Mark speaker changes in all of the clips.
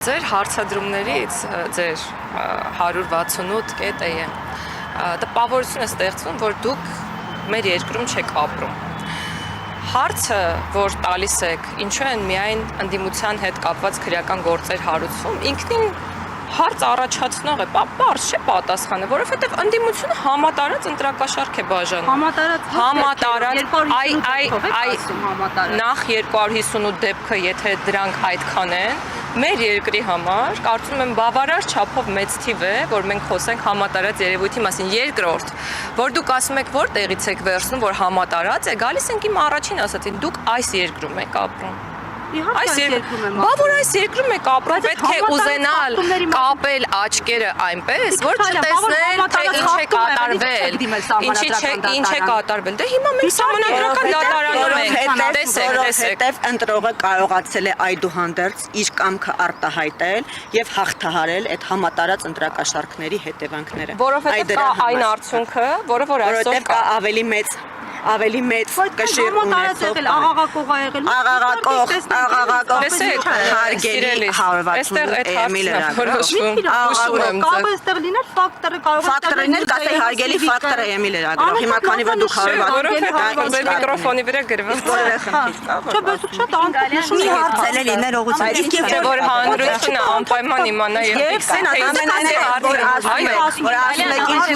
Speaker 1: Ձեր հարցադրումներից ձեր 168 կետը են տպավորություն է ստեղծվում, որ դուք մեր երկրում չեք ապրում։ Հարցը, որ տալիս եք, ինչու են միայն ընդդիմության հետ կապված քրեական գործեր հարուցվում, ինքնին հարց առաջացնող է, պարզ չէ պատասխանը, որովհետև ընդդիմությունը համատարած ընտրակաշարք է բաժանում։ Նախ 258 դեպքը, եթե դրանք այդքան են, մեր երկրի համար, կարծում եմ բավարար չափով մեծ թիվ է, որ մենք խոսենք համատարած երևույթի մասին։ Երկրորդ, որ դուք ասում եք, որ տեղից եք վերցնում, որ համատարած է, գալիս ենք իմ առաջին ասածին, դուք այս երկրում եք ապրում։ Այս երկրում եմ ապրում։ Բա որ այս երկրում եք ապրում, պետք է ուզենալ կապել աչքերը այնպես, որ չտեսնել, թե ինչ է կատարվել, ինչ է կատարվել։ Դե հիմա մենք սահմանադրական դատարանում ենք, տեսեք,
Speaker 2: ընտրողը կարողացել է այդուհանդերձ իր կամքը արտահայտել եւ հաղթահարել այդ համատարած ընտրակաշարքների հետևանքները։
Speaker 1: Որովհետեւ կա այն արդյունքը, որը որ այսօր կա
Speaker 2: ավելի մեծ կշիռ ունեցող աղաղակող հարգելի հարվածություն Էմիլ ֆակտորներ կասեի հարգելի ֆակտորը Էմիլ Լրագրող հիմա քանի որ դուք հարվածություն
Speaker 1: միկրոֆոնի վրա գրված
Speaker 2: հարցել է լինել ուղղություն
Speaker 1: որ հանրությունը անպայման իմանա եւ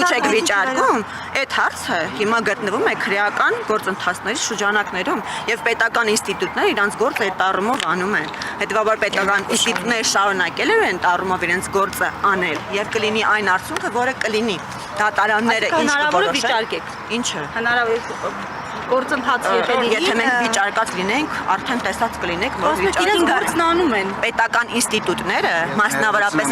Speaker 2: չեք վիճարկում այդ հարցը հիմա գտնվում է քրեական գործընթացների շրջանակներում եւ պետական ինստիտուտները իրանց գործը այդ առումով անում են հետեւաբար պետական ինստիտուտները շարունակել են այդ առումով իրենց գործը անել եւ կլինի այն արդյունքը որը կլինի դատարանները ինչ կորոշեն ինչը
Speaker 3: հնարավոր գործընթաց
Speaker 2: եթե մենք վիճարկած լինենք, արդեն տեսած կլինենք, որ
Speaker 3: իրենց գործն անում են
Speaker 2: պետական ինստիտուտները, մասնավորապես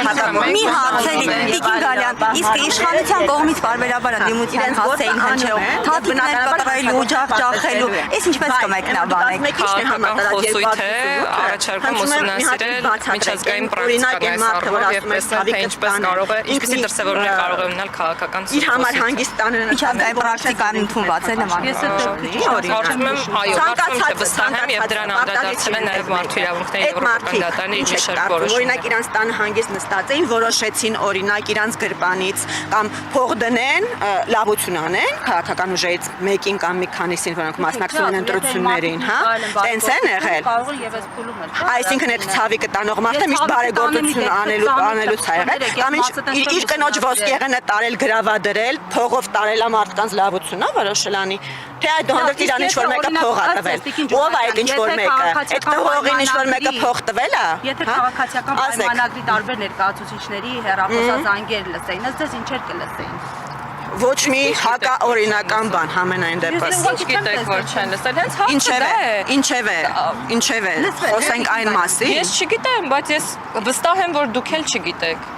Speaker 4: մի հարցերի Տիկին Գալյան, իսկ իշխանության կողմից բարբերաբար ընդդիմության հասցեին հնչել, թաթիկներ կատարելու, ջախ ջախելու, այս ինչպես կմեկնաբանեք։
Speaker 1: խոսույթ է, առաջարկում ուսումնասիրել միջազգային պրակտիկաներս առումով եւ տեսնել թե ինչպես կարող է, ինչպիսի դրսևորումներ կարող է ունենալ քաղաքական
Speaker 2: իր համար հանգիստ տանեն
Speaker 4: միջազգային պրակտիկան ընդունված է նման։
Speaker 1: Կարծում եմ, այո, կարծում եմ, թե վստահ եմ եւ դրան անդրադարձել են նաեւ մարդու իրավունքների եվրոպական դատարանի մի շարք որոշումներ։
Speaker 2: Օրինակ իրանց տանը հանգիստ նստած էին, որոշեցին օրինակ իրանց գրպանից կամ փող դնեն, լավություն անեն, քաղաքական ուժերից մեկին կամ մի քանիսին, որոնք մասնակցում են ընտրություններին, հա։ Տենց են եղել։
Speaker 3: Կարող եւս փուլում է։
Speaker 2: Այսինքն այդ ցավի կտանող մարդը միշտ բարեգործություն անելուց է եղել, կամ իր կնոջ ոսկեղենը տարել, գրավադրել, փողով տարել մարդկանց լավությունա որոշել անի։ Թե այդուհանդերձ իրան ինչ-որ մեկը փող ա տվել։ Ո՞վ է այդ ինչ-որ մեկը։ Այդ փողին ինչ-որ մեկը փող տվել ա։
Speaker 3: Եթե քաղաքացիական պայմանագրի տարբեր ներկայացուցիչների հեռախոսազանգեր լսեին, ըստ ինչեր կլսեին։
Speaker 2: Ոչ մի հակաօրինական բան համենայն դեպս։
Speaker 1: Ինչ գիտեք, որ չեն լսել, հենց հարցը
Speaker 2: Ինչև է, խոսենք այն մասին։
Speaker 1: Ես չգիտեմ, բայց ես վստահ եմ, որ դուք էլ չգիտեք։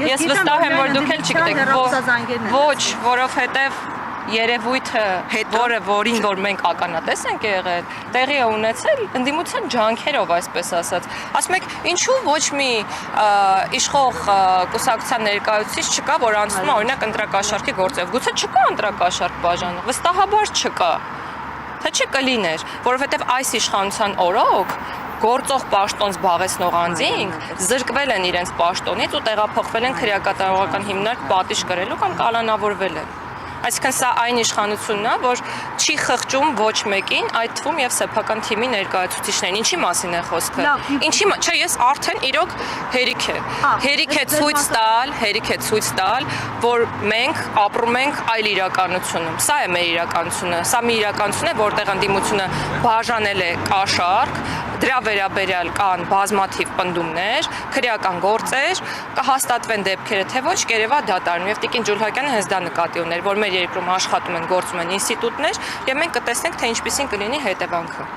Speaker 1: Ես վստահ եմ, որ դուք էլ չգիտեք։ Ոչ, որովհետև երևույթը, որին որ մենք ականատես ենք եղել, տեղի է ունեցել ընդդիմության ջանքերով, այսպես ասած։ Ասում եք, ինչու ոչ մի իշխող կուսակցության ներկայացուցիչ չկա, որ անցնում է օրինակ ընտրակաշարքի գործով։ Գուցե չկա ընտրակաշարք բաժանը, վստահաբար չկա։ Թե չէ կլիներ, որովհետև այս իշխանության օրոք գործող պաշտոն զբաղեցնող անձինք զրկվել են իրենց պաշտոնից ու տեղափոխվել են քրեակատարողական հիմնարկ պատիժ կրելու կամ կալանավորվել են։ Այսինքն սա այն իշխանությունն է, որ չի խղճում ոչ մեկին, այդ թվում եւ սեփական թիմի ներկայացուցիչներին։ Ինչի մասին է խոսքը։ Չէ, ես արդեն իրոք հերիք է ցույց տալ, որ մենք ապրում ենք այլ իրականությունում։ Սա է մեր իրականությունը։ Սա մի իրականություն է, որտեղ ընդդիմությունը բաժանել է կաշառք, դրա վերաբերյալ կան բազմաթիվ պնդումներ, քրեական գործեր, կհաստատվեն դեպքերը, թե ոչ կերևա դատարանում եւ Տիկին Ջուլհակյանը հենց դա նկատի ուներ, որ մեր երկրում աշխատում են, գործում են ինստիտուտներ եւ մենք կտեսնենք, թե ինչպիսին կլինի հետևանքը։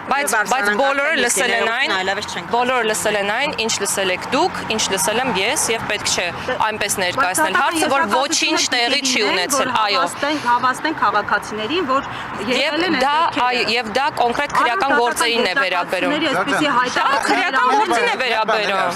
Speaker 1: Բայց բոլորը լսել են այն, ինչ լսել եք դուք, ինչ լսել եմ ես եւ պետք չէ այնպես ներկայացնել հարցը, որ ոչինչ տեղի չի ունեցել, այո։
Speaker 3: Հավաստենք քաղաքացիներին, որ
Speaker 1: եւ դա կոնկրետ քրեական գործերին է վերաբերում։
Speaker 3: Այսպեսի հայտարարություններ
Speaker 1: քրեական գործին է վերաբերում։